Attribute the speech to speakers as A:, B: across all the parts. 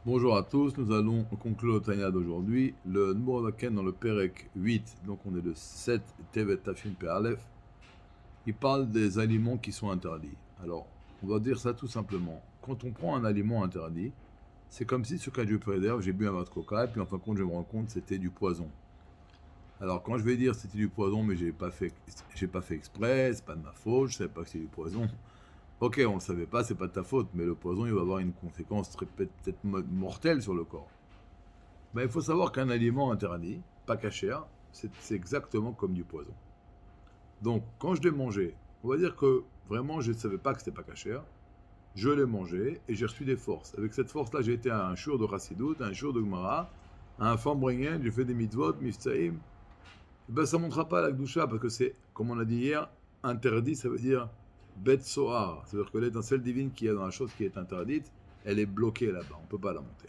A: Bonjour à tous, nous allons conclure le Tanya d'aujourd'hui. Le Nmouraken dans le Perek 8, donc on est le 7 Tevet Tafshin Pe Aleph, il parle des aliments qui sont interdits. Alors, on va dire ça tout simplement. Quand on prend un aliment interdit, c'est comme si, ce cas Dieu préserve, j'ai bu un verre de coca, et puis en fin de compte, je me rends compte que c'était du poison. Alors, quand je vais dire c'était du poison, mais j'ai pas fait exprès, c'est pas de ma faute, je savais pas que c'était du poison. Ok, on le savait pas, c'est pas de ta faute, mais le poison, il va avoir une conséquence peut-être mortelle sur le corps. Ben, il faut savoir qu'un aliment interdit, pas cachère, c'est exactement comme du poison. Donc, quand je l'ai mangé, on va dire que vraiment je ne savais pas que c'était pas cachère, je l'ai mangé et j'ai reçu des forces. Avec cette force-là, j'ai été à un shur de Chassidut, à un shur de Gemara, à un Fambringen, j'ai fait des mitzvot, mifsaïm. Ben, ça ne montrera pas la Gdusha parce que c'est, comme on a dit hier, interdit, ça veut dire bet sohar. C'est-à-dire que l'étincelle divine qui est dans la chose qui est interdite, elle est bloquée là-bas, on ne peut pas la monter.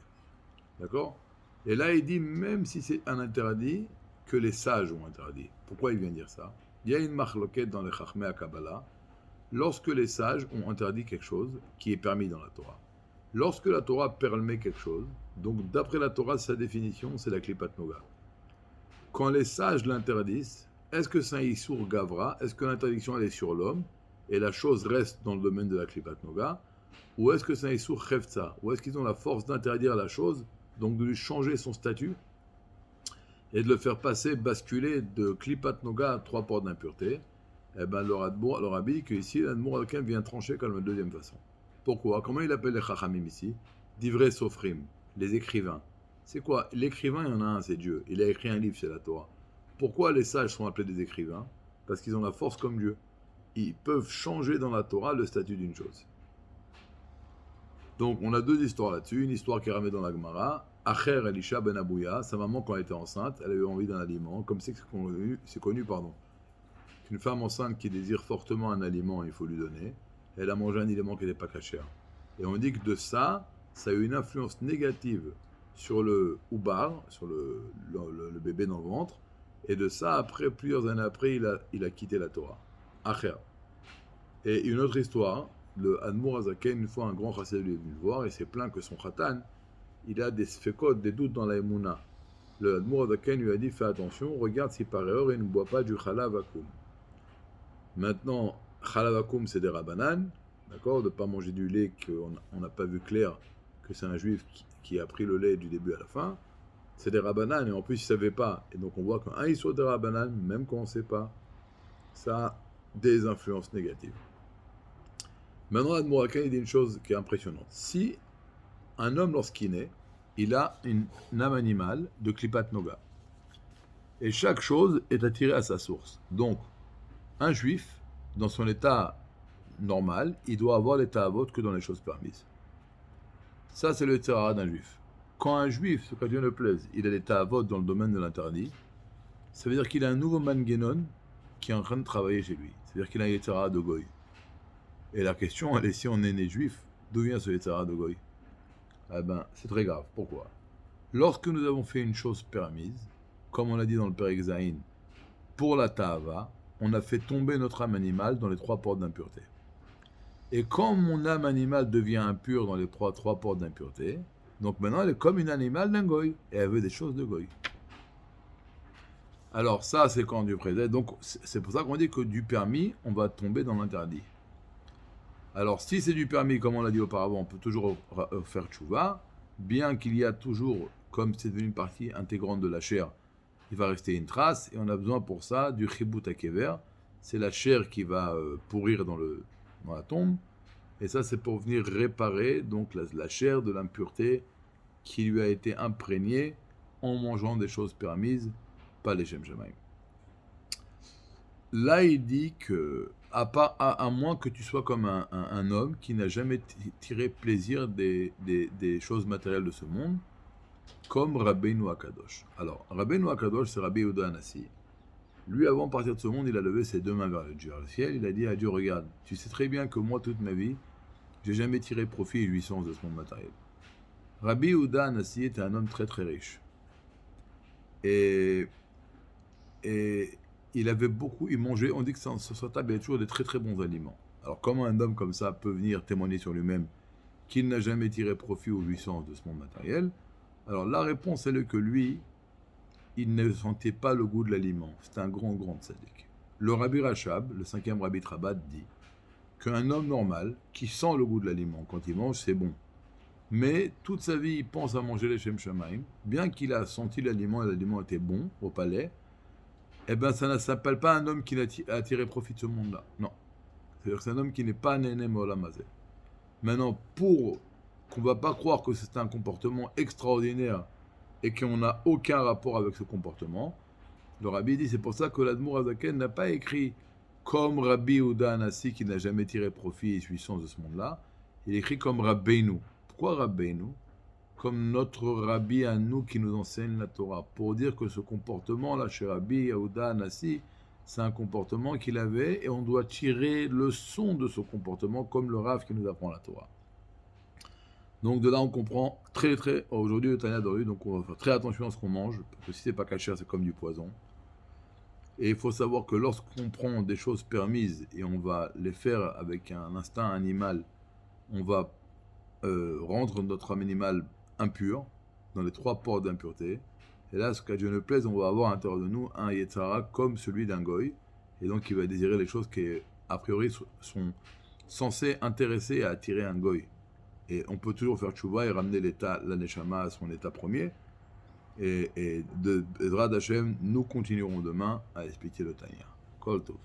A: D'accord? Et là, il dit, même si c'est un interdit, que les sages ont interdit. Pourquoi il vient dire ça? Il y a une marloquette dans le Chachmei Kabbalah, lorsque les sages ont interdit quelque chose qui est permis dans la Torah. Lorsque la Torah permet quelque chose, donc d'après la Torah, sa définition, c'est la Klipat Noga. Quand les sages l'interdisent, est-ce que c'est un Issour Gavra? Est-ce que l'interdiction, elle est sur l'homme et la chose reste dans le domaine de la Klipat Noga? Ou est-ce que c'est un Issour Chefza? Ou est-ce qu'ils ont la force d'interdire la chose, donc de lui changer son statut et de le faire passer, basculer de Klipat Noga à trois portes d'impureté? Eh bien, leur rabbi que ici, l'Admour vient trancher comme la deuxième façon. Pourquoi? Comment il appelle les Chachamim ici? Divrei Sofrim, les écrivains. C'est quoi? L'écrivain, il y en a un, c'est Dieu. Il a écrit un livre, c'est la Torah. Pourquoi les sages sont appelés des écrivains? Parce qu'ils ont la force comme Dieu. Ils peuvent changer dans la Torah le statut d'une chose. Donc, on a deux histoires là-dessus. Une histoire qui est ramée dans la Gemara. Acher Elisha ben Abouya, sa maman, quand elle était enceinte, elle a eu envie d'un aliment. Comme c'est connu, pardon. Une femme enceinte qui désire fortement un aliment, il faut lui donner. Elle a mangé un aliment qui n'était pas cachère. Et on dit que de ça, ça a eu une influence négative sur le oubar, sur le bébé dans le ventre. Et de ça, après, plusieurs années après, il a quitté la Torah. Acher. Et une autre histoire, le Admour Azaken, une fois un grand chassid est venu le voir et s'est plaint que son khatan, il a des sfekot, des doutes dans la Emouna. Le Admour Azaken lui a dit, fais attention, regarde si par erreur il ne boit pas du chalav akum. Maintenant, chalav akum c'est des rabanan, d'accord, de ne pas manger du lait qu'on n'a pas vu clair que c'est un juif qui a pris le lait du début à la fin. C'est des rabanan et en plus il ne savait pas. Et donc on voit qu'un il soit des rabanan, même quand on ne sait pas, ça a des influences négatives. Maintenant, Admorakan, il dit une chose qui est impressionnante. Si un homme, lorsqu'il naît, il a une âme animale de Klipat Noga. Et chaque chose est attirée à sa source. Donc, un juif, dans son état normal, il doit avoir l'état avot que dans les choses permises. Ça, c'est le terrain d'un juif. Quand un juif, ce qu'à Dieu ne plaise, il a l'état avot dans le domaine de l'interdit, ça veut dire qu'il a un nouveau mangenon qui est en train de travailler chez lui. C'est-à-dire qu'il a un l'état de goy. Et la question, elle est si on est né juif, d'où vient ce l'état de goy? Eh ben, c'est très grave. Pourquoi? Lorsque nous avons fait une chose permise, comme on l'a dit dans le Perek Zayin, pour la Tahava, on a fait tomber notre âme animale dans les trois portes d'impureté. Et quand mon âme animale devient impure dans les trois portes d'impureté, donc maintenant elle est comme une animale d'un goy, et elle veut des choses de goy. Alors ça, c'est quand Dieu préserve. Donc c'est pour ça qu'on dit que du permis, on va tomber dans l'interdit. Alors si c'est du permis, comme on l'a dit auparavant, on peut toujours faire tchouva, bien qu'il y a toujours, comme c'est devenu une partie intégrante de la chair, il va rester une trace, et on a besoin pour ça du chibut akever, c'est la chair qui va pourrir dans la tombe, et ça c'est pour venir réparer donc la chair de l'impureté qui lui a été imprégnée en mangeant des choses permises, pas les Shem Shemaim. Là, il dit que, à moins que tu sois comme un homme qui n'a jamais tiré plaisir des choses matérielles de ce monde, comme Rabbeinu Akadosh. Alors, Rabbeinu Akadosh, c'est Rabbi Yehuda Hanassi. Lui, avant de partir de ce monde, il a levé ses deux mains vers le ciel. Il a dit à Dieu, regarde, tu sais très bien que moi, toute ma vie, j'ai jamais tiré profit et jouissance de ce monde matériel. Rabbi Yehuda Hanassi était un homme très très riche. Et il avait beaucoup, il mangeait, on dit que sur sa table, il y avait toujours des très très bons aliments. Alors comment un homme comme ça peut venir témoigner sur lui-même qu'il n'a jamais tiré profit ou jouissance de ce monde matériel. Alors la réponse elle est que lui, il ne sentait pas le goût de l'aliment. C'est un grand tzaddik. Le Rabbi Rachab, le 5e Rabbi de Chabad, dit qu'un homme normal qui sent le goût de l'aliment, quand il mange, c'est bon. Mais toute sa vie, il pense à manger les Shem Shamaim, bien qu'il a senti l'aliment et l'aliment était bon au palais, eh bien ça ne s'appelle pas un homme qui a tiré profit de ce monde-là. Non. C'est-à-dire que c'est un homme qui n'est pas néné Molamazé. Maintenant, pour qu'on ne va pas croire que c'est un comportement extraordinaire et qu'on n'a aucun rapport avec ce comportement, le Rabbi dit, c'est pour ça que l'Admour Azaken n'a pas écrit comme Rabbi Ouda Anassi qui n'a jamais tiré profit et jouissance de ce monde-là, il écrit comme Rabbeinu. Pourquoi Rabbeinu? Comme notre Rabbi à nous qui nous enseigne la Torah, pour dire que ce comportement-là chez Rabbi Ouda Anassi, c'est un comportement qu'il avait et on doit tirer le son de ce comportement comme le Rav qui nous apprend la Torah. Donc de là on comprend aujourd'hui le Tanya d'aujourd'hui, donc on va faire très attention à ce qu'on mange, parce que si c'est pas caché, c'est comme du poison. Et il faut savoir que lorsqu'on prend des choses permises et on va les faire avec un instinct animal, on va rendre notre âme animale impure, dans les 3 portes d'impureté. Et là, ce qu'à Dieu ne plaise, on va avoir à l'intérieur de nous un Yetzara comme celui d'un goy. Et donc il va désirer les choses qui, a priori, sont censées intéresser et attirer un goy. Et on peut toujours faire tchouva et ramener la neshama à son état premier. Et de Ezrat Hashem, nous continuerons demain à expliquer le Tanya. Kol Tov.